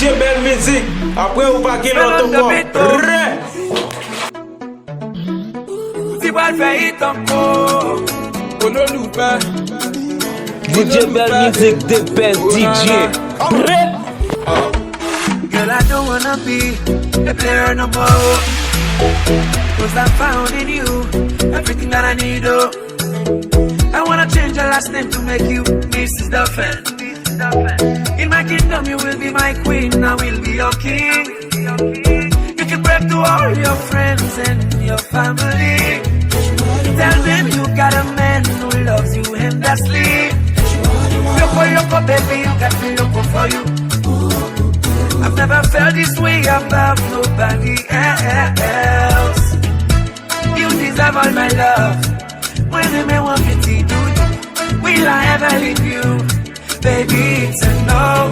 DJ Belle Music. Après ou pas qu'il l'autre Ré. Tu vas le faire encore. DJ Belle Music, the best DJ. Ré. Girl, I don't wanna be a player no more. Cause I found in you everything that I need, oh. I wanna change your last name to make you Mrs. Duffin. In my kingdom you will be my queen, I will be your king. You can brag to all your friends and your family. Tell them you got a man who loves you endlessly. Loco, baby, you got me loco for you. I've never felt this way about nobody else. You deserve all my love. When I may want to do you, will I ever leave you? Baby, it's a no.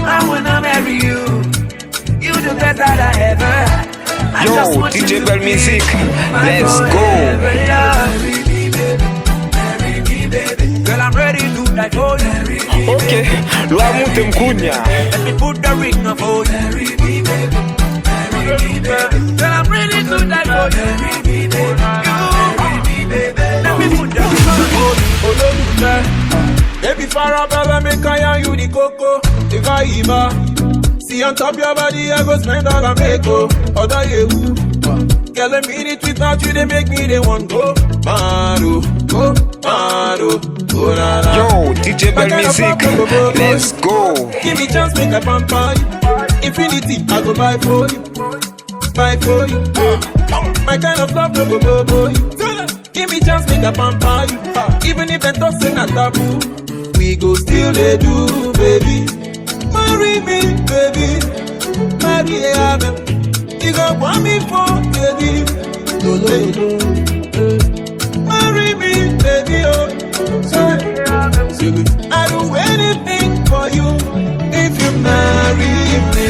I wanna marry you. You the best that I ever had. I just want DJ you to Belle be Music, my let's go. forever love. Marry me, baby. Girl, I'm ready to die for you. Ok, la monte mkunya. Let me put the ring of old. Marry me, baby. Marry me, baby. Girl, I'm ready to die for you. Marry me, baby. Let me put the ring of old. Baby Farabella, make I and you the coco. If I ever see on top your body, I go spend all I make, oh. Other you, girl, a minute without you, they make me, they want go. Mado, go, Mado, go, na, na. Yo, DJ Belle Music, let's go. Give me chance, make a pamper you. Infinity, I go buy for you. Buy for you. My kind of love, no go for you. Give me chance, make a pamper you. Even if they don't say not taboo, we go still they do, baby. Marry me, baby. Marry me. You gon' want me for, baby. Marry me, baby. Oh, I do anything for you if you marry me.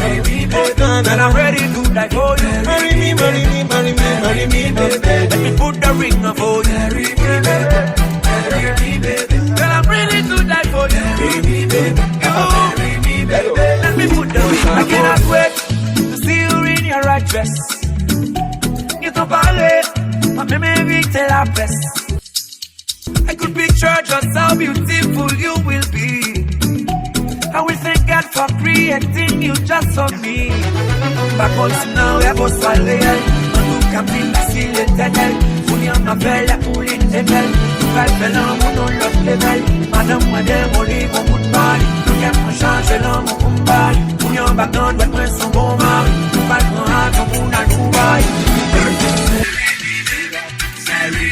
Marry me, baby. And I'm ready to die for you. Marry me, marry me, marry me, marry me, baby. Let me put the ring of old. Marry me, baby. Marry me, baby. Girl, I'm ready to die for you. Marry me, baby. Marry me, baby. Let me put the ring. I cannot wait to see you in your right dress. You don't parler, but maybe tell our best. I could picture just how beautiful you will be. I will thank God for creating you just for me. Back on now, we're both swallowing. Nous camping sur l'éternel. Fouillant ma belle pour l'éternel. Nous calpelons mon autre level. Madame, madame, on lit mon bout de balle. Nous qu'aimons changer l'homme au combat. Fouillant back on, doit être son bon mari. Nous parlons à ton monde à Dubaï.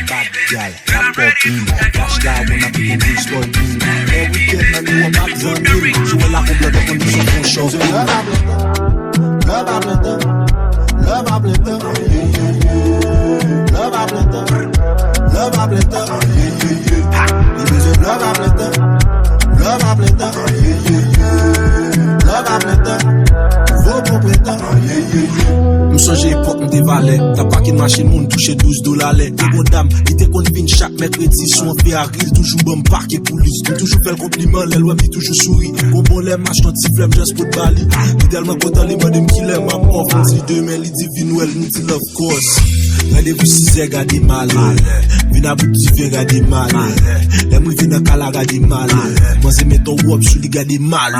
Bad gal, pop in, flash down when I be in this boy. Every weekend I know I'm back on me. So when I come back on the phone show. Love a blender, love a blender, love a blender, love a blender, love a blender, love a blender, love a blender, vos propriétaires. M'songe époque m'te valait, t'as pas qu'une machine moun touche $12 les. Et bon dame, il te qu'on vient chaque mercredi sur un Ferrari, toujours bon parquet police. Nous toujours fait le compliment, les lois mi toujours souris. Bon bon les matchs ton petit flemme just pour Bali. Il tellement content les madame qui l'aime à mort. Si demain il dit vin well, nous dit love course. Rendez-vous 6h gardez mal. Vin à bout de verre gardez mal. Les mou vin à cala gardez mal. Moi c'est mettre ton wop sur les gardez mal.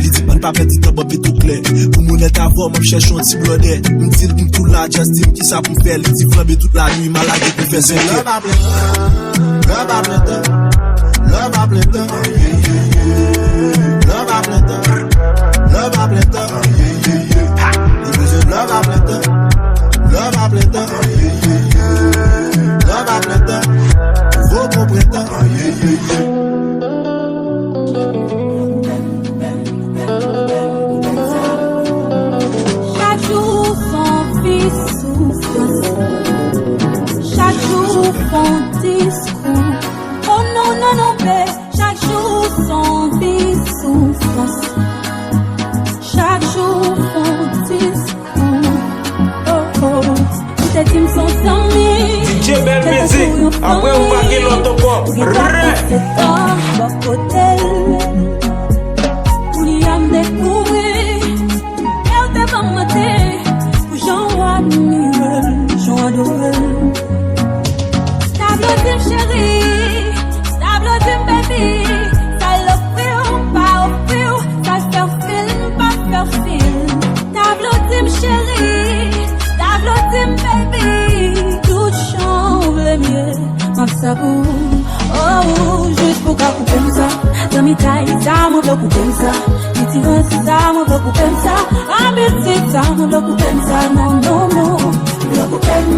Il dit man pas petit temps pas tout clair. Pour mon net avant, moi cherche un petit blondet. M'til tout là Justin qui ça pour faire, il dit flamber toute la nuit malade pour faire 5 heures. Love a blender, love a blender, love a blender, love a blender, love a blender, love a blender, love a blender, vos propriétaires. Chaque jour son fils souffre, chaque jour son discours. Oh non, non, non, mais chaque jour son fils souffre. mi taille, ça me bloque comme ça. Si tu veux, ça me bloque comme ça. Ah, mais c'est ça me bloque comme ça. Non, non, non. Bloque comme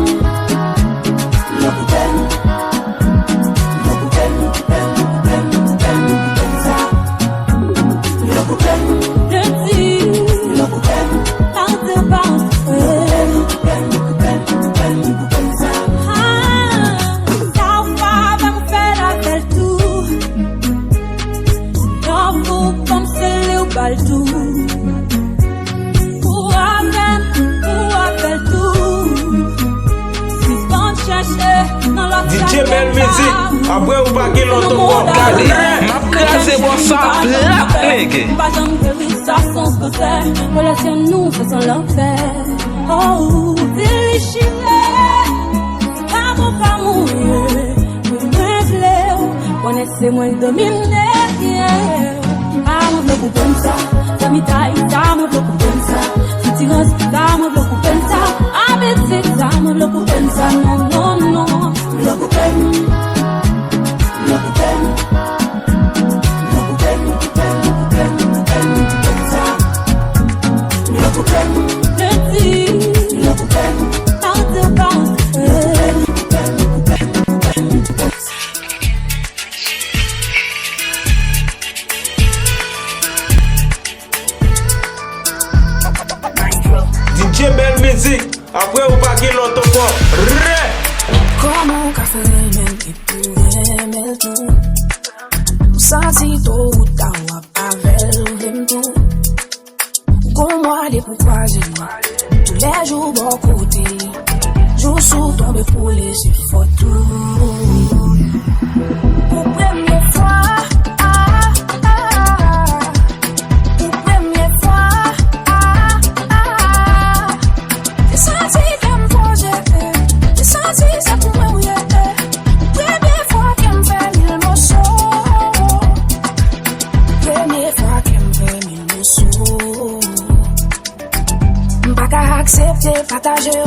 DJ Belle Music, après ou pas qu'il l'autre corps calé. M'a crasé bon ça, là, nègre. Pas jamais ça sans ce que c'est. Relation nous, ça sent l'enfer. Oh, déchiré. Pas mon mourir. Connaissez-moi le dominer. Ah, me bloque comme ça. Ça me taille, ça me bloque comme ça. Si tu restes, ça me bloque comme ça. Ah, mais c'est ça me bloque comme ça. Non, non, non. Bloque comme DJ Belle Music, après ou pas qu'il l'autre corps. Comment qu'a fait même qui pourrait aimer tout. Senti tôt ou tard avec le tout. Comment aller pour croiser tous les jours bon côté. Jour sous tomber pour laisser photo. Pour première fois. Accepter, partager,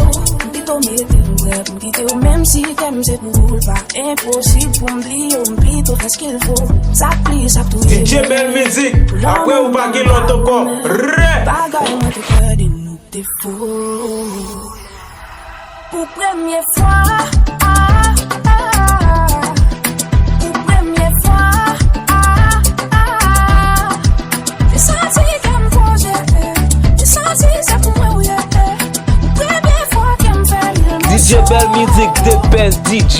plutôt mettre même si t'aimes c'est pour pas impossible pour m'oublier, plutôt faire ce qu'il faut. Ça plie, ça tout. DJ Belle Music, après ou pas qu'il l'autre corps. Bagaille, moi te crois de nous défauts. Pour première fois. Pour première fois. J'ai senti qu'elle me posait. J'ai senti ça pour moi. DJ Belle Music dépêche DJ.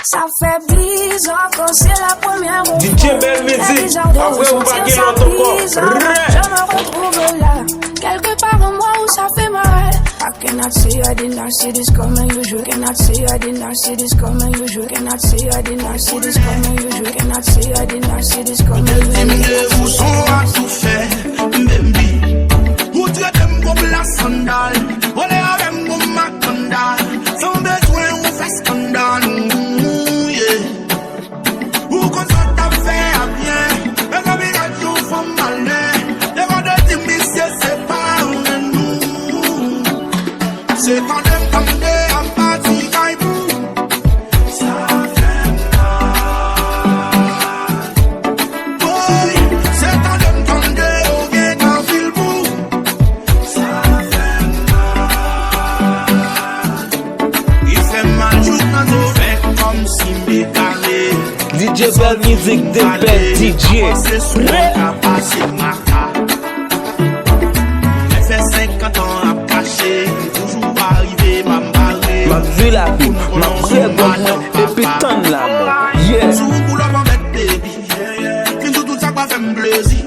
Ça fait bizarre quand c'est la première fois. DJ Belle Music, après ou pas qu'il l'autre corps. Je me retrouve là, quelque part en moi où ça fait mal. I cannot say I did not see this coming. You cannot say I did not see this coming. You cannot say I did not see this coming. You cannot say I did not see this coming. Vous sont à tout faire, baby. Ou tu es comme la sandale, ou les avec mon macandal. Sans besoin, on fait scandale. Ou qu'on soit ta fait à bien, mais comme il a tout fait malin. Les gars de Timissé, c'est pas nous. C'est quand même comme des ampathies caïbou. Ça fait mal. Oui, c'est quand même comme des hoguets dans Vilbou. Ça fait mal. Il fait mal juste quand on fait comme si m'égalé. DJ Belle Music dépêche DJ. C'est souvent qu'à passer ma carte. Elle fait 50 ans à cacher. Toujours arrivé, m'a barré. Ma vie la vie, ma vraie gomme, et puis tant l'amour. Yeah. Sous pour l'homme avec baby. Fin tout ça va faire me plaisir.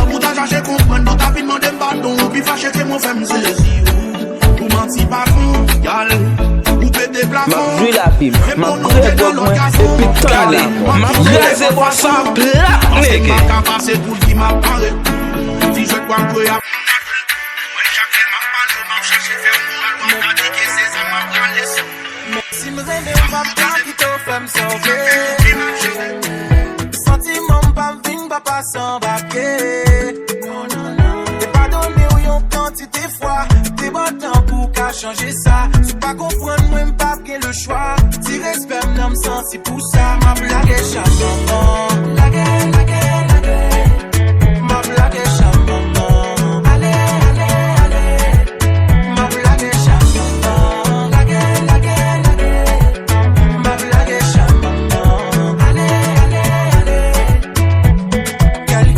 Pour t'as cherché comprendre, pour t'as demandé pardon. Puis fâché que mon fait me saisir. Pour mentir pas fond, y'all. Ou péter plafond. Ma vie la vie, ma vraie gomme, et puis tant l'amour. Ma vraie c'est quoi ça, plat, nègre. Ma capacité pour qui m'a parlé. Si je crois que y'a. Si me rende ou pa plan ki to fèm sauve. Sentiment pa m'vin pa pa s'embarquer. T'es pas donné ou yon quantité fois. T'es bon temps pour qu'à changer ça. Si pas comprendre moi m'pas bien le choix. Si respect senti pour ça. Ma blague charmant. Ma blague charmant. Allez. Ma blague charmant. Ma blague charmant. Allez.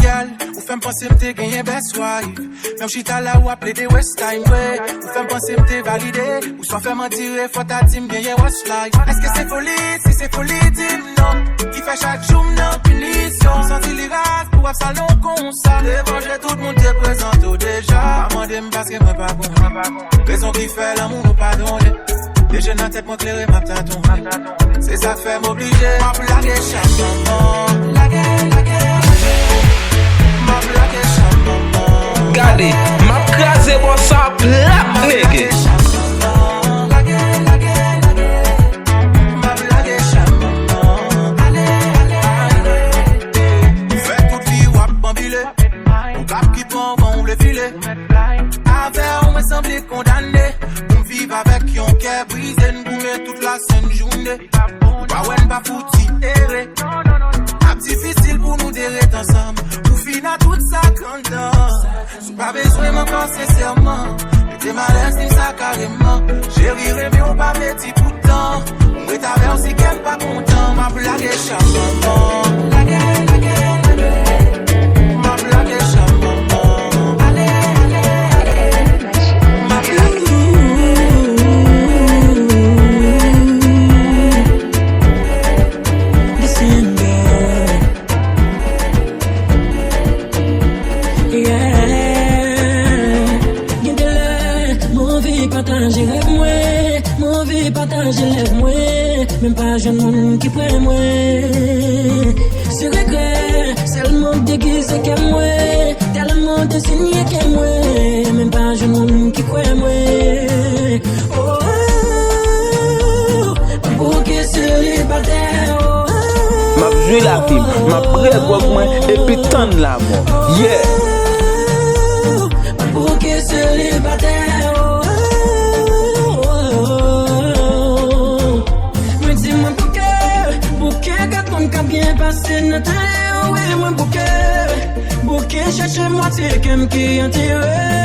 Gal, ou femme penser m'te gagné best wife. Même chita là ou appelé des West Time way. Ou femme penser m'te validé. Ou soit fait mentir, faut ta team gagné what's life. Est-ce que c'est folie? Si c'est folie, dis non. Qui fait chaque jour non punition. Senti les races pour un salon comme ça. Devant j'ai tout le monde te présente déjà. Amandez parce que moi pas bon. Raison qui fait l'amour nous pardonner. Les jeunes en tête m'éclairer ma tâton. C'est ça fait m'obliger. Ma blague est charmant. Ma blague est charmant. Gade, map krasé bon sa plat, nègre. Fait toute vie wap bambile. On cap qui prend, on le filet. Avec on me semble condamné. On vive avec yon cœur brisé. Nous toute la sainte journée. Pas ouais, pas fouti, erré. Difficile pour nous d'errer ensemble. Pour finir toute ça content. Sous pas besoin encore sincèrement. Mettez ma laisse ni ça carrément. J'ai riré mais on pas petit tout le temps. On est avec aussi qu'elle pas content. Ma blague est charmant. Ma blague est charmant. Allez. Ma blague partager lève moi, même pas jeune monde qui prend moi. Ce regret, c'est le monde déguisé qu'aime moi, tellement de signes qu'aime moi, même pas jeune monde qui croit moi. Oh, pour que célibataire. M'a joué la film, m'a prêt pour moi et puis tant la mort. Yeah. Pour que célibataire. Bien passé notre oui, moi bouquet, chercher moitié comme qui enterré.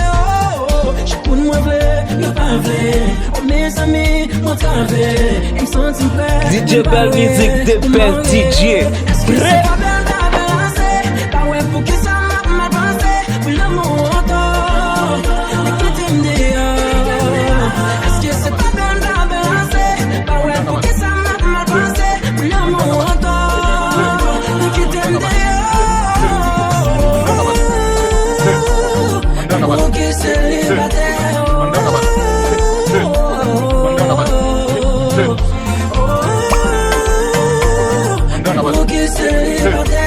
Chaque pour moi vrai, le pas vrai. Mes amis, mon travail, ils me sentent prêts. DJ Belle Musique, de Belle DJ. Est-ce que c'est pas bien d'avancer? Pas ouais, pour que ça m'a pensé. Pour l'amour encore, mais qui t'aime dehors. Est-ce que c'est pas bien d'avancer? Pas ouais, pour que ça m'a pensé. Pour l'amour encore. Porque célibataire. Porque célibataire.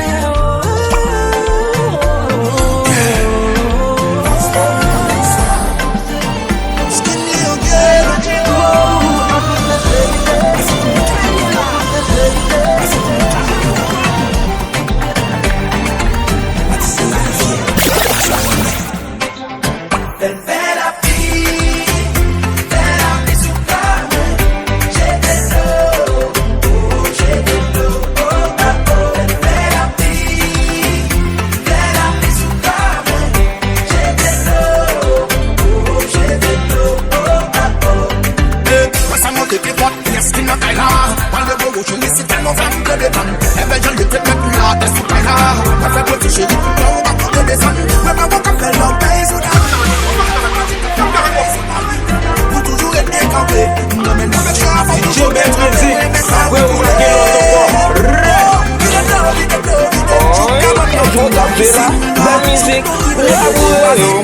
Belle Musique, bravo.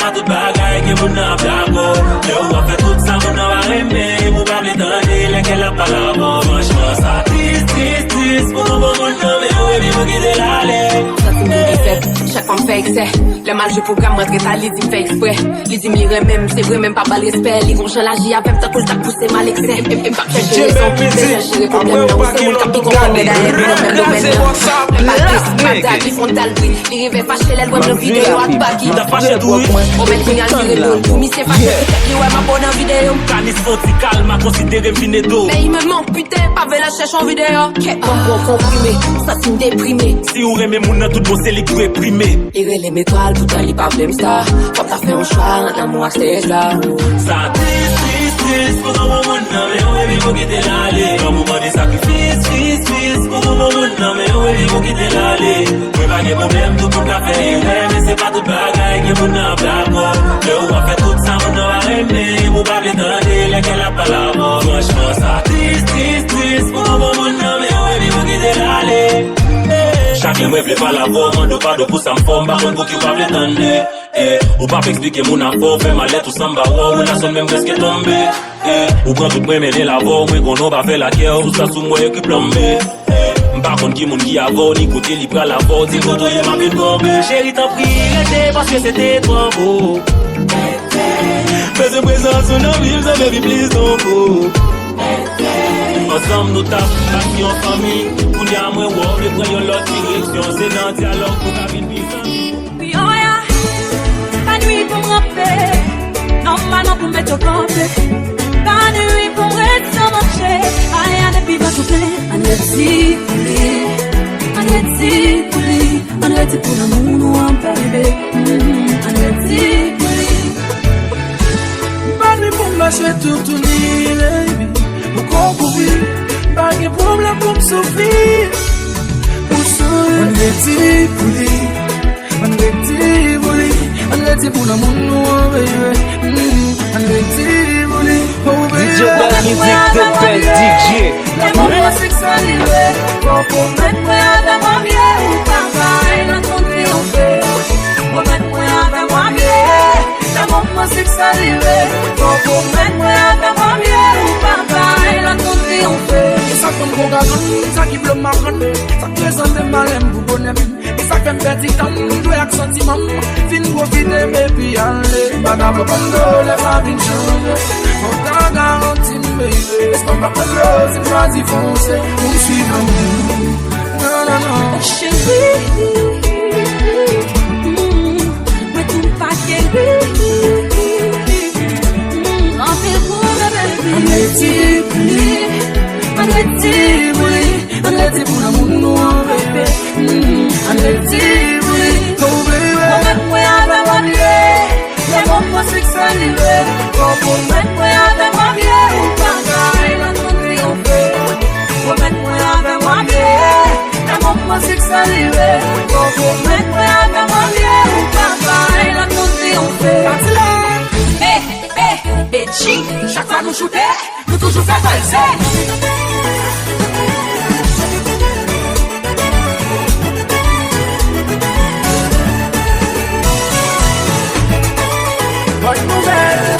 pas tout bagaille que mon n'a blago. Le ou a fait tout ça, mon n'a pas aimé. Mon pas m'étonner, lesquels a pas la mort. Franchement, ça triste, pour mon nom, mais où est-ce que vous l'aller? Ça c'est mon défaite, chaque fois me fait excès. Le mal je programme rentrer ça, les me fait exprès. Les me lire même, c'est vrai même pas bal respect. Les vont changer la J avec ta cause, t'as poussé mal excès. Et pas chercher raison, c'est chercher problème. Non, c'est mon cap qui comprend, mais derrière, même domaine. Le mal pas qui font talbri. Les rêves fâchés, les lois de vidéo à baki. T'as fâché tout, on met le signal sur le dos. Pour m'y c'est fâché, qui ouais ma bonne vidéo. Canis faut-il calme, à considérer fine d'eau. Mais il me manque putain, pas la cherche en vidéo. Bon comprimé, ça c'est déprimé. Si ou remet mon tout beau, c'est les coups réprimés. Il relève étoile, pourtant il pas blême star. Comme t'as fait un choix, l'amour à stage là. Ça triste, pour mon monde, mais où est-ce que quitter l'aller? Comme moment de sacrifice, pour mon monde, mais où est-ce que quitter l'aller? Mais pas de problème, tout le monde a fait mais c'est pas tout bagaille que mon a blago. Le ou a fait tout ça, mon a aimé. Mon pas m'étonner, lesquels a pas la mort. Franchement, ça triste, pour mon monde, mais où est-ce que quitter l'aller? Chacun me fait pas la voix, on ne pas de pouce en forme, par contre, qui va m'étonner. Ou pas expliquer mon affaire, fait ma lettre ou samba, ou la sonne même presque tombée. Ou prend tout premier la voix, mais qu'on n'a pas fait la guerre, tout ça sous moi qui plombé. Par contre, qui moun qui a vaut, ni côté libre à la voix, dis moi, il m'a fait tomber. Chérie, t'en prie, l'été, parce que c'était trop beau. Fais présence, on a vu, ça fait plus d'enfants. Ensemble, nous tapons, partis en famille. Pour y avoir moins, on le prend l'autre direction. C'est dans le dialogue pour la vie de vie. Oui, oh yeah. Pas nuit pour me rappeler. Non, maintenant pour mettre au campé. Pas nuit pour me rester sans marcher. Rien depuis pas tout plein. On est si coulé. On est si coulé. On est si pour l'amour, nous en bébé. On est si coulé. Pas nuit pour marcher tout baby. Pour courir, pas de problème pour me souffrir. Pour sourire, on est pour on est pour l'amour, baby. On est pour DJ Bad Music, the best DJ. Les moments sexualisés, pour mettre moi avec moi bien, ou pas, il a compris en fait. Pour mettre moi avec moi bien, les moments sexualisés, pour mettre moi avec moi bien, ou pas, il a compris en fait. Et ça comme pour gagner, ça qui bloque ma rande, ça présente des malins pour bonheur. Et ça fait un petit temps, nous doit être sentiment. Fin profiter, mais puis aller. Bagarre pour prendre, les femmes viennent changer. On t'a garanti, baby. Est-ce qu'on va prendre, c'est choisi foncer. On suit l'amour. Non. Chérie, mais tout pas guéri. On fait pour le On est typé, on est pour l'amour, nous en bébé. On est typé, oh baby. Pour mettre moi avec moi bien, les moments sexualisés. Pour mettre moi avec moi bien, ou pas, il a compris en fait. Pour mettre moi avec moi bien, les moments sexualisés. Pour mettre moi avec moi bien, ou pas, il a compris en fait. Chic, chaque fois nous shooter, nous toujours faire valser. Bonne nouvelle.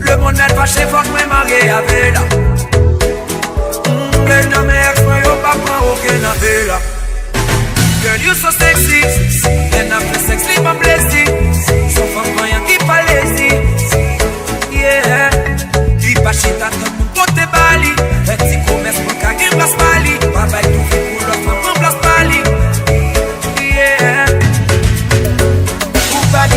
Le monde n'est pas chez fort, mais marié avec là. Les noms ex-moi, y'a pas aucun appel là. Girl, you so sexy. And after sex, leave my blessing. So fuck my young, keep a lazy. Yeah. Keep a shit at the moon, put the bali. Let's see, come as one can give us bali. Bye-bye, to be cool up, my plus bali. Yeah. Who bad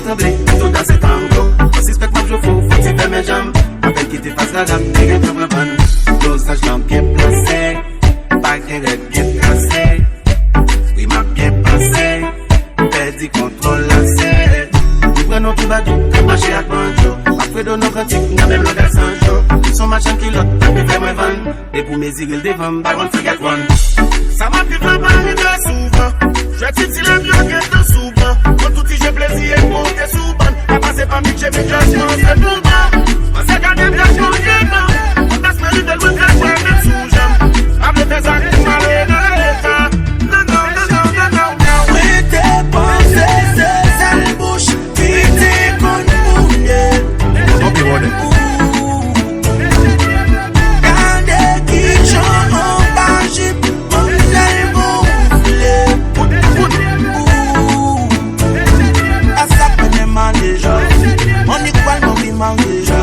trembler, tout dans cet tango. Si spectacle je fous, faut que tu fais mes jambes. Avec qui tu fasses la gamme, t'es qu'un peu bonne. Dosage dans bien placé, pas qu'un rêve bien tracé. Oui, m'a bien passé, perdu contrôle lancé. Nous prenons tout badou, marché à banjo. Après de nos critiques, nous avons le gars sans jour. Son machin qui l'autre, t'as pu faire moins van. Et pour mes îles devant, by one forget one. Ça m'a fait vraiment arriver souvent. Je titille le mieux que de souvent. Quand tout y j'ai plaisir et monter souvent. Pas passer par mi, j'ai mis juste mon c'est pour moi. On s'est gardé bien sur rien, non. On a se mérité de l'autre, j'ai pas même sous jam. Après tes actes, tu m'as l'air dans l'état. Non, non, non, non, non, non, non. Oui, tes pensées, c'est celle bouche. Vite, qu'on mouille. Ok, bon, gardez qui chante en bas, j'ai pas l'air gonflé. À ça, qu'on est mal déjà. On y croit, non, il manque déjà.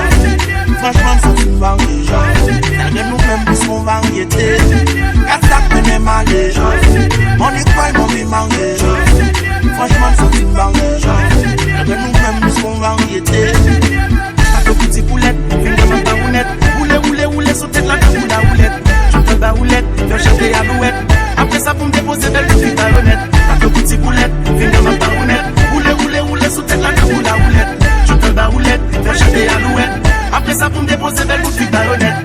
Franchement, ça, tu me manques déjà. Regardez nous-mêmes, plus qu'on variété. À ça, qu'on est mal déjà. On y croit, non, il manque déjà. Franchement, ça, tu me manques déjà. Regardez nous-mêmes, plus qu'on variété. Avec petit poulette, viens dans ma barounette. Roulez, sautez de la table ou la roulette. Je te baroulette, fais chanter à louette. Après ça, pour me déposer belle petite baronette. Avec petit poulette, viens dans ma barounette. Roulez, sautez de la table ou la roulette. Je te baroulette, fais chanter à louette. Après ça, pour me déposer belle petite baronette.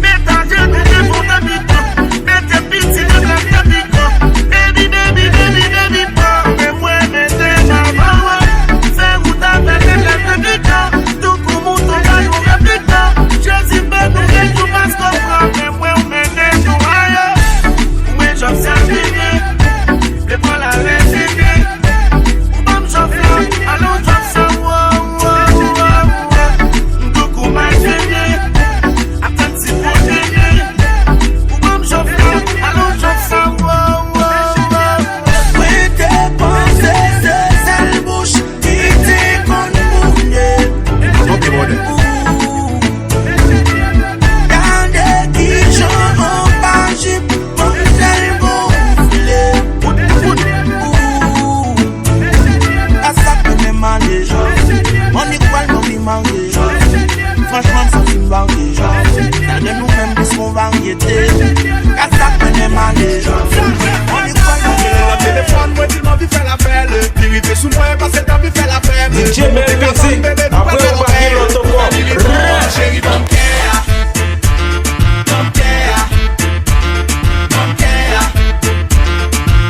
Mets ta gueule, mets ton habitant. Mets tes petits de la habitant. Baby, pas. Mais moi, mettez ma maman. Fais route avec les habitants. Franchement, ça tu me banques déjà. Regardez nous-mêmes, plus qu'on variété. À ça qu'on est mal déjà. On y croit, le téléphone, moi, tu m'as vu faire la fête. Dérivé sous moi, parce que t'as vu faire la fête. DJ Melvisi, après on va qu'il l'autocore. Chérie, don't care. Don't care. Don't care.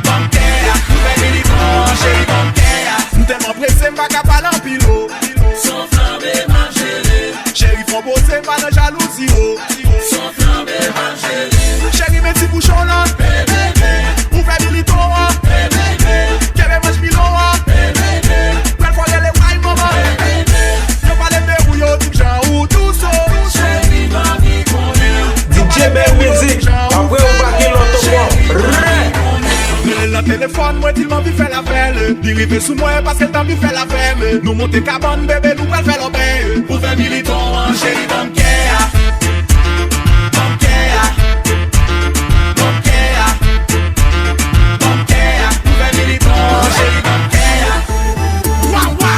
Don't care. Nouvelle militant, chérie, don't care. Tellement pressé, m'a capable en pilot. Sans flamber, ma chérie. Chérie, faut bosser, pas de jalousie, oh. Sans flamber, ma chérie. Chérie, mes petits bouchons là. Ou fait militant, qu'elle est mange pilon, quelle fois qu'elle est wild, maman. Yo pas les verrouilles, tout genre ou tout ça. Chérie, ma vie connaît. DJ Melvisi, après on va qu'il l'autocore. Le téléphone, moi, il m'a vu faire la fête. Dérivé sous moi parce qu'elle t'a vu faire la fête. Nous monter cabane, bébé, nous va faire l'obé. Pour faire militant, chérie, don't care. Don't care. Don't care. Don't care. Pour faire militant, chérie, don't care. Waouh, waouh.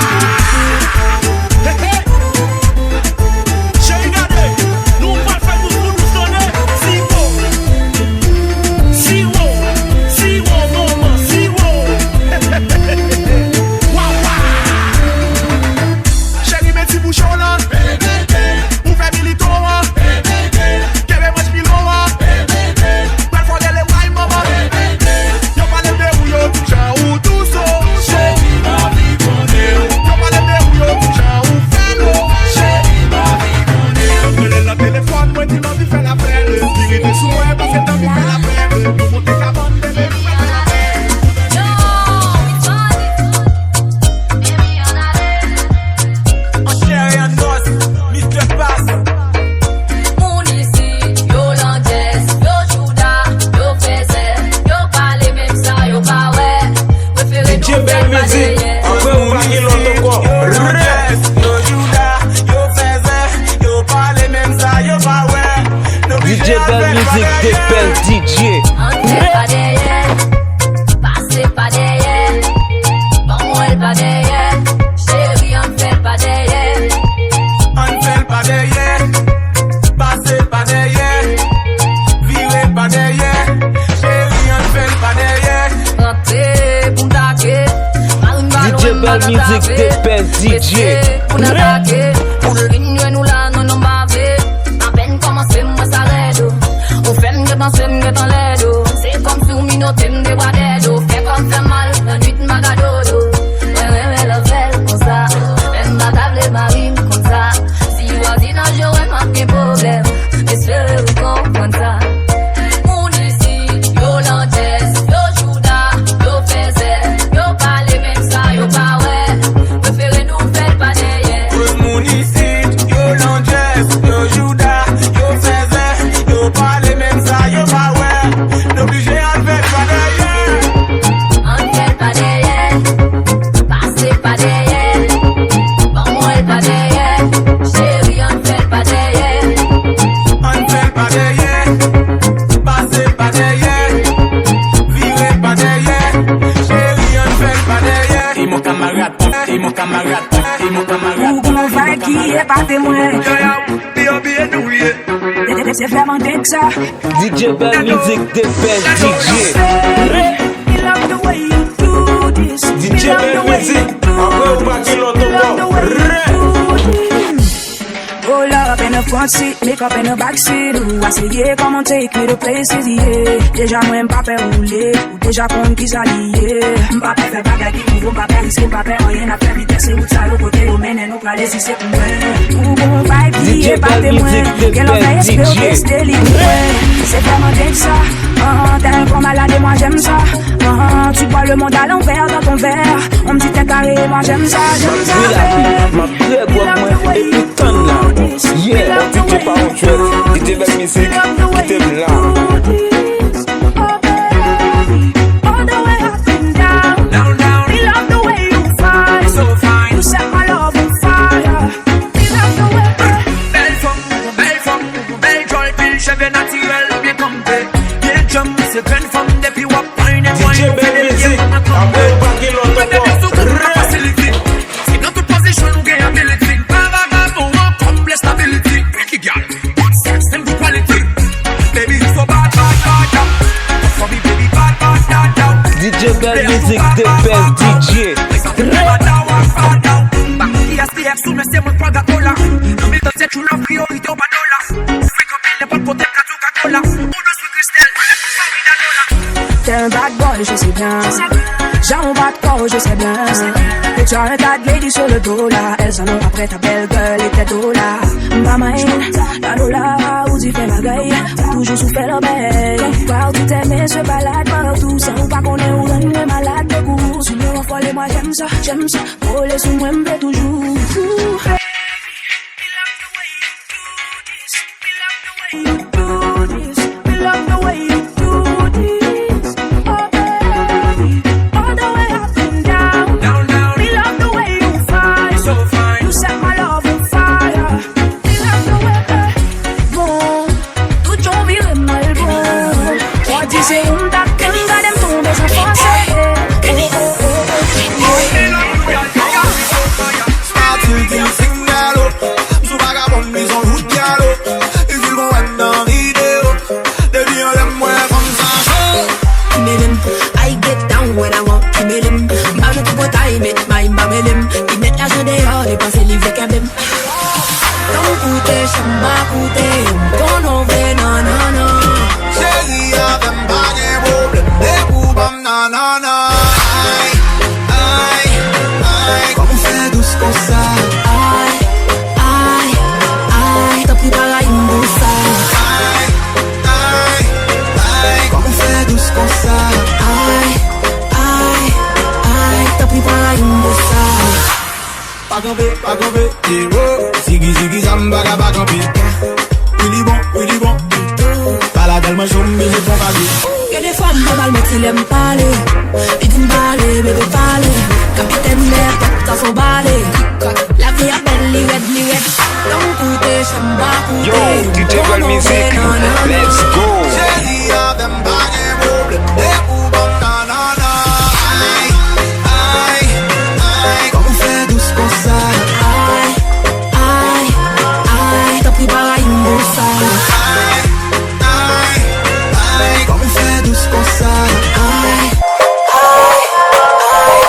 Hey, hey. Chérie, regardez. Nous, on va faire tout pour nous donner. Si haut. Chérie, mes petits bouchons là. Ou fait militant. Qu'elle est moche pilon. Belle fois qu'elle est wild, maman. Y'a pas les verrouilles, tout genre ou tout ça. Chérie, ma vie connaît. Y'a pas les verrouilles, tout genre ou fait l'eau. Chérie, ma vie connaît. Le téléphone, moi, tu m'as vu faire la fête. Dérivé sous moi parce que t'as vu faire la fête. Nous monter cabane, bébé, nous va faire la fête. DJ Melvisi, après on va qu'il l'autocore. DJ Melvisi, dépelle DJ. Entrez pas derrière, passez pas derrière. Bon, elle pas derrière. Belle musique de Belle DJ. Pour n'attaquer, pour le vigner nous là, nous n'en baver. À peine commencé, moi ça l'aide. Au fait, me danser, me dans l'aide. C'est comme si on minotait, me déboîtait. Fait comme fait mal, la nuit de ma gadodo. Ouais, la belle comme ça. Même ma table, ma rime comme ça. Si vous avez dans j'aurais marqué problème. Espérez-vous comprendre ça. C'est vraiment dingue ça. DJ Belle musique de Belle DJ. DJ Belle musique. Après ou pas qu'il l'entend. Roll up in the front seat, make up in the back seat. Ou essayer comment take me to places, yeah. Déjà moi m'papé rouler, ou déjà qu'on qui s'allier. M'papé fait bagarre qui nous m'papé risquer, m'papé rien à faire vitesse et route ça l'autre côté, au mène nous plaler si c'est pour moi. Ou bon vibe qui est pas témoin, qu'elle en fait espérer rester libre. C'est vraiment dingue ça, t'es un grand malade et moi j'aime ça. Tu vois le monde à l'envers dans ton verre. On me dit t'es carré, moi j'aime ça, j'aime ça. Ma plaie quoi moi et putain là. Yeah, tu t'es pas en chouette, tu t'es belle musique, qui t'aime là. DJ Belle musique, après pas qu'il l'entend. DJ Belle musique de Belle DJ. T'es un bad boy, je sais bien. J'ai un bad corps, je sais bien. Que tu as un tas de lady sur le dos là. Elles en ont après ta belle gueule et tes dos là. Maman, la lola, où tu fais ma gueule. Toujours souffert la belle. Quand tu t'aimes, se balade partout. Sans pas qu'on est où on est malade de goût. Si nous on folle et moi j'aime ça, j'aime ça. Coller sous moi, me plaît toujours. Ziggy ziggy zamba ga ba camper. Really bon. Pas la belle moi j'aime mais je prends pas vie. Y'a des femmes pas mal mais qui l'aiment parler. Ils disent parler, bébé parler. Capitaine l'air, t'as son balai. La vie est belle, les red. Donc tout est chamba, tout Yo, DJ Belle musique, let's go. Chérie, avec m'baguer problème. Des coups bon nanana. Aïe, comme on fait douce comme ça. T'as pris pareil, une boursa. Aïe, comme on fait douce comme ça.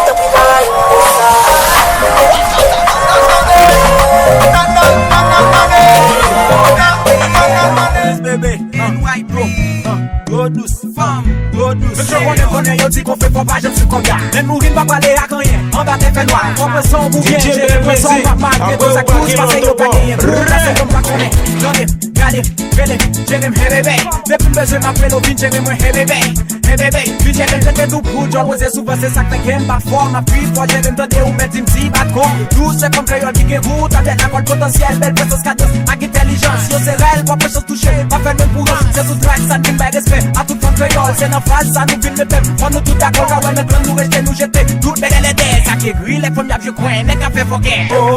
T'as pris pareil, une boursa. fight bro. Go douce, femme, go douce. Monsieur connaît, yo dit qu'on fait pas, je suis comme gars. Même mourir pas parler à rien, en bas t'es fait noir. Compression bouquet, j'ai l'impression pas mal. Que ça coûte, parce que yo pas gagné. C'est comme ça qu'on est. J'en ai, regardez, j'ai même hey bébé. Depuis que je m'appelle au vin, j'ai même hey bébé. Hey bébé, puis j'ai même fait tout pour j'en posais souvent, c'est ça que t'es game, pas fort, ma fille, fois j'ai même donné ou mettre une petite batte con. Tout c'est comme créole qui vous, t'as des accords potentiels, belle personne cadeau, avec intelligence, yo c'est réel, pas personne toucher, pas faire même pour eux, c'est tout track, ça nous met respect, à tout fond créole, c'est nos phrases, ça nous vide le peuple, on nous tout d'accord, car ouais, maintenant nous rester, nous jeter, tout belle les dés, ça qui grille, les premiers vieux coins, les cafés foqués. Oh,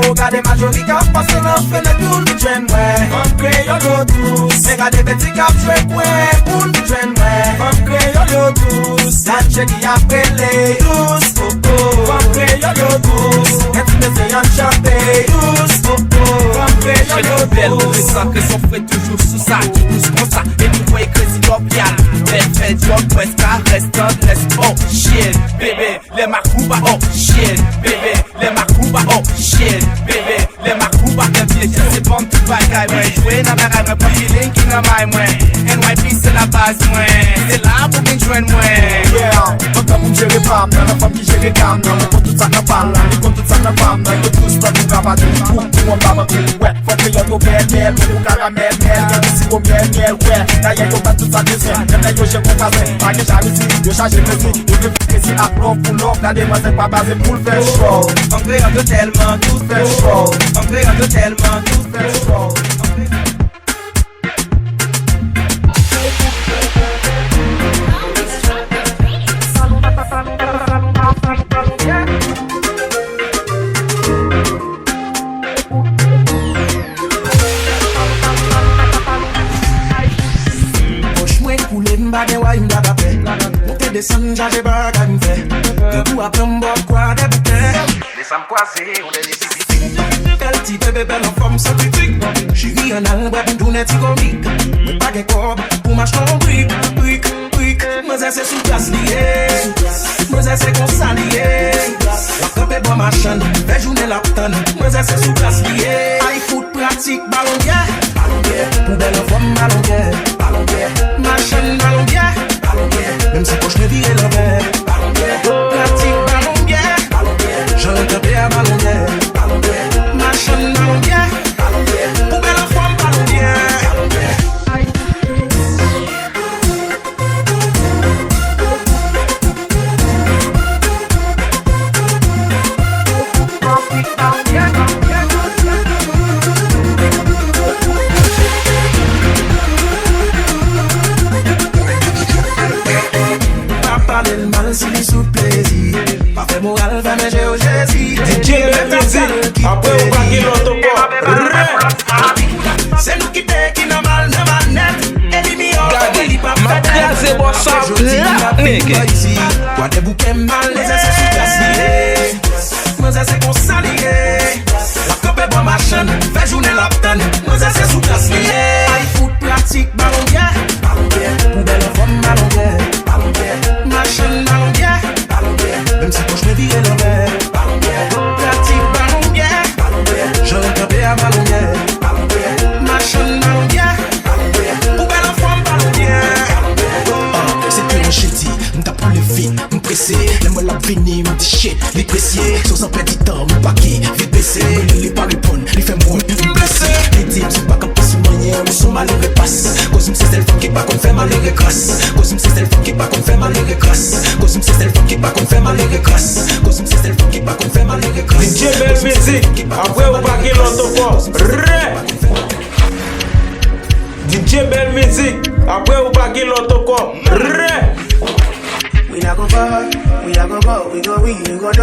regardez majorité, parce que l'on fait le tour du train, ouais, on créole yo tous, regardez petits cap, jouer, ouais, pour le train, ouais, on créole yo tous, la check y a brûlé, tous, oh, oh, on créole yo tous, et tu me fais en chanter, tous, oh, oh, on créole yo tous. Belle, les sacrés sont faits toujours sous ça, tous comme ça, et nous voyons que c'est l'opial, belle fête, job, presque, reste, laisse, oh, shit, bébé, les macouba, oh, shit, bébé, les macouba, oh, shit, bébé, les macouba, les vieux, c'est bon, tout bagaille, moi, jouer dans ma rame, pas feeling qui n'a pas moi, NYP c'est la base, moi, c'est là pour bien joindre moi. Yeah, on t'a pour gérer femme, dans la femme qui gère gamme, dans le compte tout ça n'a pas là, les comptes tout ça n'a pas, dans le tout ça nous grave, pour on va m'appeler, ouais, faut que y'en ait miel, pour caramel, miel, si on miel, ouais, d'ailleurs y'en a tout ça descend, même là y'en j'ai mon casé, pas que j'arrive, yo chargé le si, yo veux que si à l'offre pour l'offre, là des mois c'est pas basé pour le faire show, on crée un de tellement, tout fait show, on crée un de tellement, tout fait show. Bagay wa yon baga pe Monte desan jaje baga yon fe De pou apre mbok kwa debute Desan mkwase yon de nesipite Kel ti bebe bel en forme scientifique Chéri yon albre pou tourne ti komik Mwen pa gen kob pou mach ton brik Mwen zè se sou plas liye Mwen zè se konsa liye Wakope bo machan, fe jounen la ptan Mwen zè se sou plas liye Ay foot pratik balon biye Pou bel en forme balon biye Machan ballon bien, même si poche me vire l'envers. Pratique ballon bien, j'en ai tapé à ballon bien. Machan ballon bien, pour belle enfant ballon bien. Si les sous plaisir, pas fait moral, fait mes géogésies. DJ Music, après on va qu'il c'est nous qui t'es qui n'a mal de manette. Elimio, il pas ma classe bon ça, nigga. Quoi des bouquets mal, les essais sous classiers. Moi c'est qu'on s'allier. La copée bon machin, fait journée l'aptan. Moi c'est sous classier. Aïe foot pratique, ballon bien. Poubelle en forme, ballon bien. Machin ballon bien, même si poche me vire l'envers. Pratique ballon bien, j'aurais tapé à ballon bien. Machin ballon bien, poubelle en forme ballon bien. C'est plus un chéti, m'ta pour le vide, m'pressé. L'aime la vini, m'déché, les pressiers. Sans un petit temps, m'paqué, vite baissé. Les pas répondre, les fait moins, m'blessé. Les types sont pas capables de moyen, ou sont mal et repassent. Cause m'sais c'est le fond qui pas qu'on fait mal et regrasse. Cause m'sais c'est le fond qui pas qu'on fait mal et regrasse. Cause m'sais c'est le fond qui pas qu'on fait mal et regrasse. Cause m'sais c'est le fond qui pas qu'on fait mal et regrasse. DJ Belle Music, après on va qu'il l'entend. DJ Belle Music, après on va qu'il l'entend. We not go far, we not go go, we go we go do.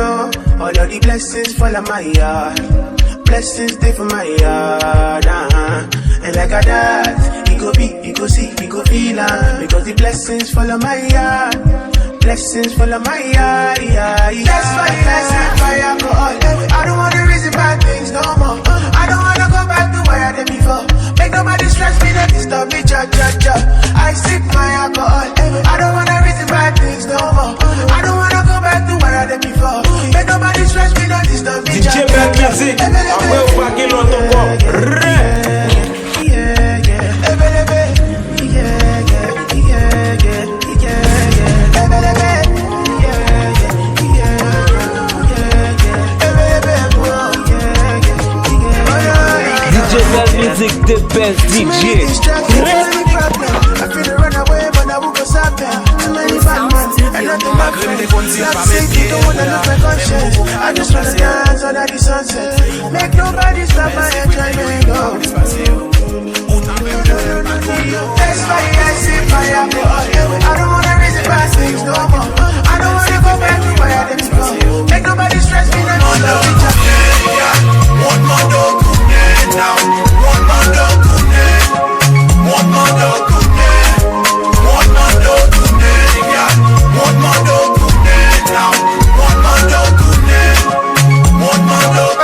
All of the blessings fall on my yard. Blessings stay for my yard, And like a that, you go be, you go see, you go feel because the blessings fall on my yard. Blessings fall on my yard, That's why I said by alcohol. I don't wanna reason bad things no more. I don't wanna go back to where I did before. Make nobody stress me, don't disturb me, cha. I sip my alcohol. I don't wanna reason bad things no more. I don't wanna go back to where I did before. Make nobody stress me, don't disturb me, DJ Belle Music, après on va qu'il l'entend. best DJ. I feel to run away, but I won't go stop there. Too many bad men, and nothing but friends. Not sick, you don't wanna lose my conscience. I just wanna dance under the sunset. Make nobody stop my enjoyment. That's why I see fire. I don't wanna reason bad things no more. I don't wanna go back to where I didn't go. Make nobody stress me no more. One more dog now. One more dog one more dog one more dog one more dog now. One more dog one more dog.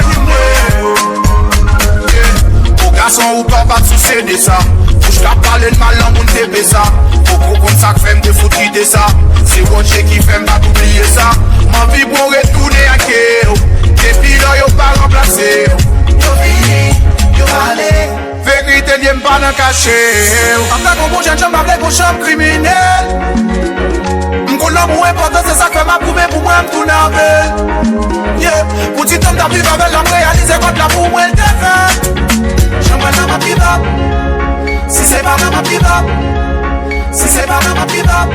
Au garçon ou pas pas de soucis de ça. Bouge la parler de ma langue ou de ça. Beaucoup comme ça que fait me défoutre de ça. C'est Roger qui fait pas oublier ça. Ma vie pour retourner à Kéo. Et puis là y'a pas remplacé. Yo fini, yo allé. Vérité n'aime pas dans caché. En tant que bon jeune, j'aime m'appeler pour chambre criminel. M'gon l'amour important, c'est ça que m'a prouvé pour moi m'tourner avec. Yeah, petit homme d'abus avec l'homme réalisé contre l'amour, moi le défait. J'aimerais dans ma piva. Si c'est pas dans ma piva. Si c'est pas dans ma piva.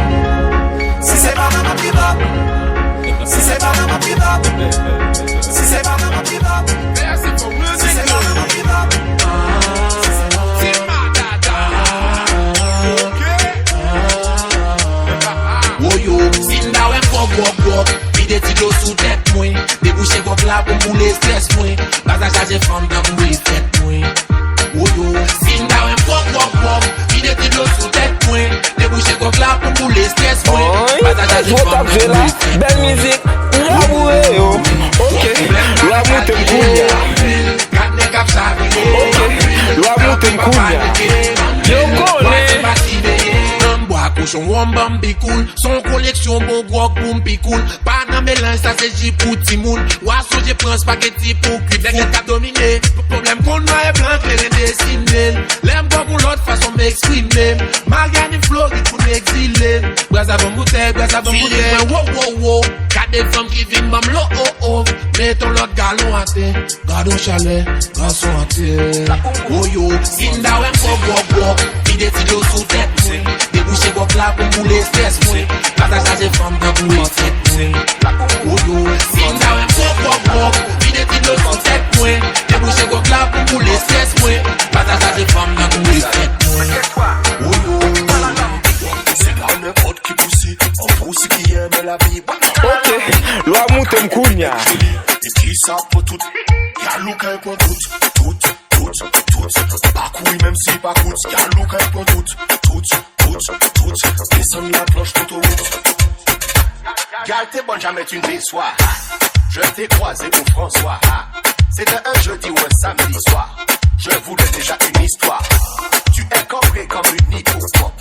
Si c'est pas dans ma piva. Si c'est pas dans ma piva. Si c'est pas dans ma piva. Si c'est pas dans ma piva. Woyo, sin da wè fok, vide ti do sou tèt mwen. Debouche kok la pou moule stress mwen. Baza chaje fam da moule tèt mwen. Woyo, sin da wè fok, vide ti do sou tèt mwen. Debouche kok la pou moule stress mwen. Baza chaje fam da moule tèt mwen. Belle musique, l'amour yo. Ok, l'amour te m'kounya. Ok, l'amour te m'kounya. Yo kone. Cochon wambam bi cool, son collection bon grog boum pi cool. Pas nan mélange ça c'est J pour Timoun. Ouasso je prends spaghetti pour cuire. Les gars dominé, problème qu'on noir et blanc clair et dessiné. L'aime bon pour l'autre façon m'exprimer. Marianne flow qui pour m'exiler. Braza bon bouteille. Wow. Got des femmes qui viennent m'am lo oh. Mettons l'autre galon à terre. Gardons chalet, garçon à terre. Oh yo, sinda wem go. Vide ti do sous tête. Débouché go là pour mouler stress moué. Baza chaje femme dans mouler tête moué. Oyo, sinda wem go. Vide ti do sous tête moué. Débouché go là pour mouler stress moué. Baza chaje femme dans mouler tête moué. Oyo, c'est pas n'importe qui pousse. On pousse qui aime la vie. Ok, l'amour te m'kounya. Et qui ça pour tout. Y'a l'ouka pour tout. Pas couille même si pas coûte. Y'a l'ouka pour tout. Descends la planche tout au route. Gal t'es bonne, jamais tu ne déçois. Je t'ai croisé pour François. C'était un jeudi ou un samedi soir. Je voulais déjà une histoire. Tu es campé comme une hippopotame.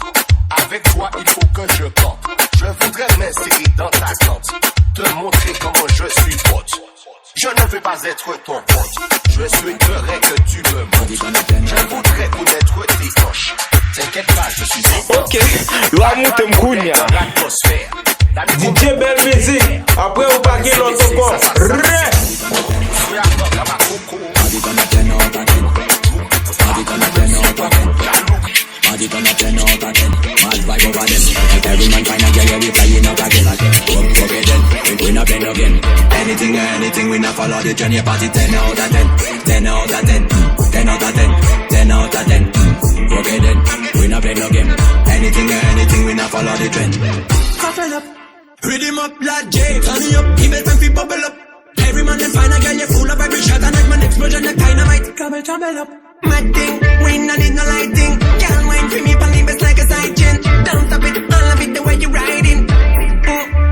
Avec toi il faut que je campe. Je voudrais m'insérer dans ta tente. Te montrer comment je suis pote. Je ne veux pas être ton pote. Je souhaiterais que tu me montres. Je voudrais connaître tes hanches. T'inquiète pas, je suis ok, l'amour te m'kounya. DJ belle musique, après ou pas qu'il l'autre corps. Every man find a girl, yeah, we flying out again. Okay then, we not playing again. Anything, we not follow the journey. Party 10 out of 10, 10 out of 10, 10 out of 10, 10 out of 10. Okay then, we not playing again. Anything, we not follow the trend. Cough up, rhythm up like J, turn it up, give it time to bubble up. Every man then find a girl, you full of every shot and like man explosion, the dynamite. Trouble up. Mad thing, we not need no lighting. Can't wine for me, but leave us like a side chain. Don't stop it, I love it the way you riding.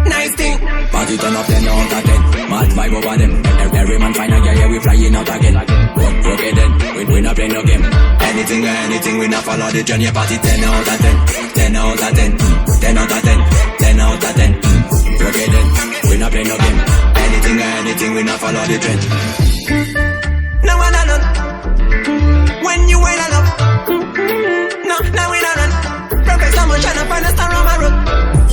Nice thing. Party turn up 10 out of 10. Mad vibe over them. Every man find a girl, yeah, we flying out again. Okay then, we not playing no game. Anything, we not follow the journey. Party 10 out of 10, 10 out of 10, 10 out of 10, 10 out of 10. Okay then, we not playing no game. Anything, we not follow the trend. No one alone. When you wait alone. No, we not run. Professor Moshana find a star on my road.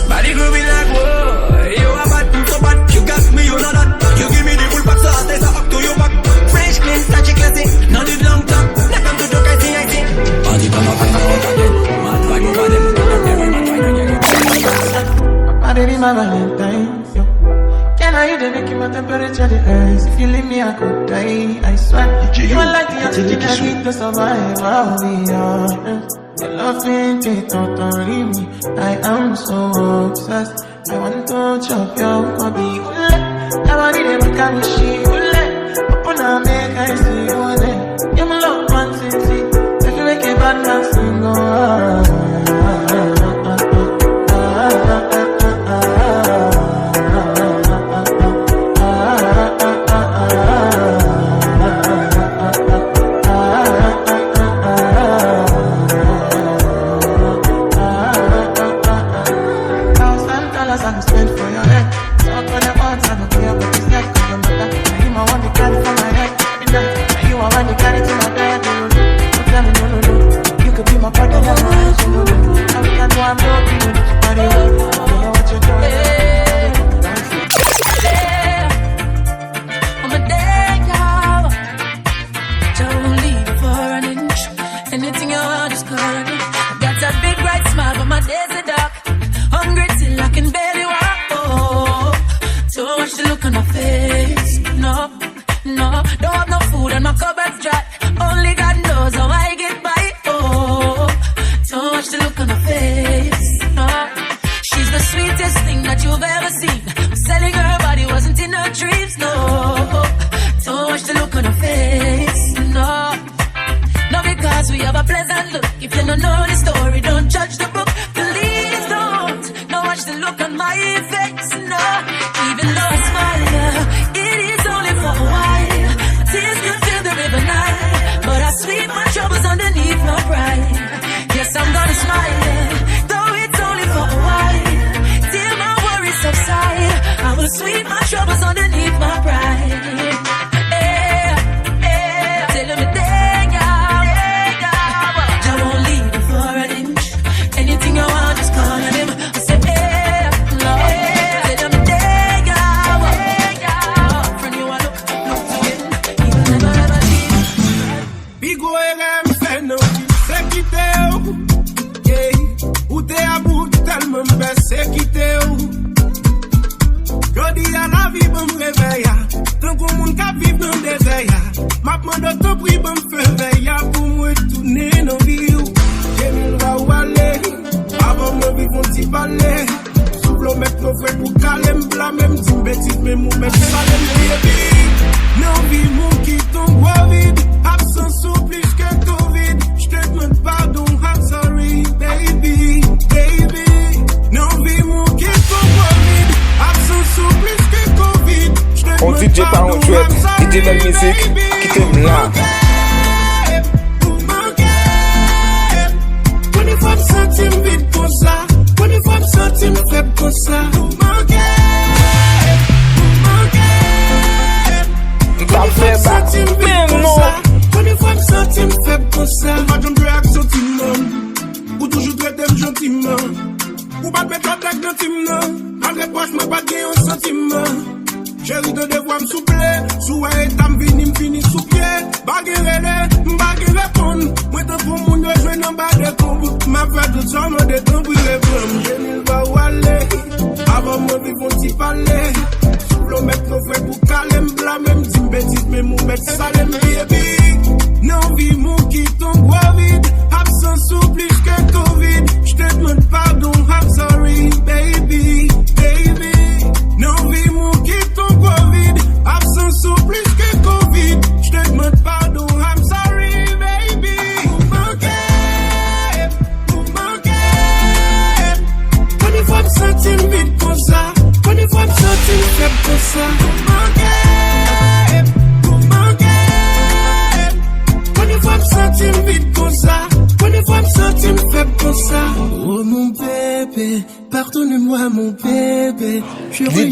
Body grooving like whoa. You are bad, so bad. You got me, you know that. You give me the full pack, so I say so up to your back. Fresh, clean, touchy, classy. Not this long talk. Not come to talk, I see. my Valentine's, yo. Can I hear the making my temperature the rise? If you leave me, I could die, I swear. You are like the oxygen I need to survive, I'll be honest. Your love ain't it, don't leave me. I am so obsessed. I want to chop your body. I want it, but can't she? Open up, make I see you there. You're my love, man, since if you make a bad man sing, go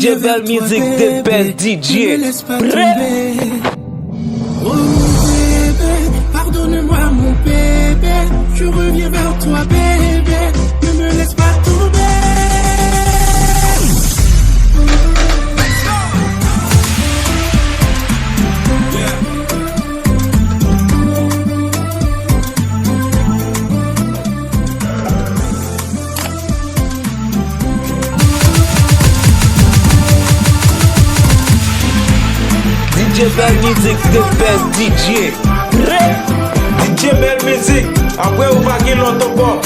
DJ Val Music, the best DJ. Oh bébé, pardonne-moi mon bébé, je reviens vers toi bébé, ne me laisse pas tomber. DJ Bell Music, the best DJ. DJ Bell Music, après ou pas qui l'autre bon.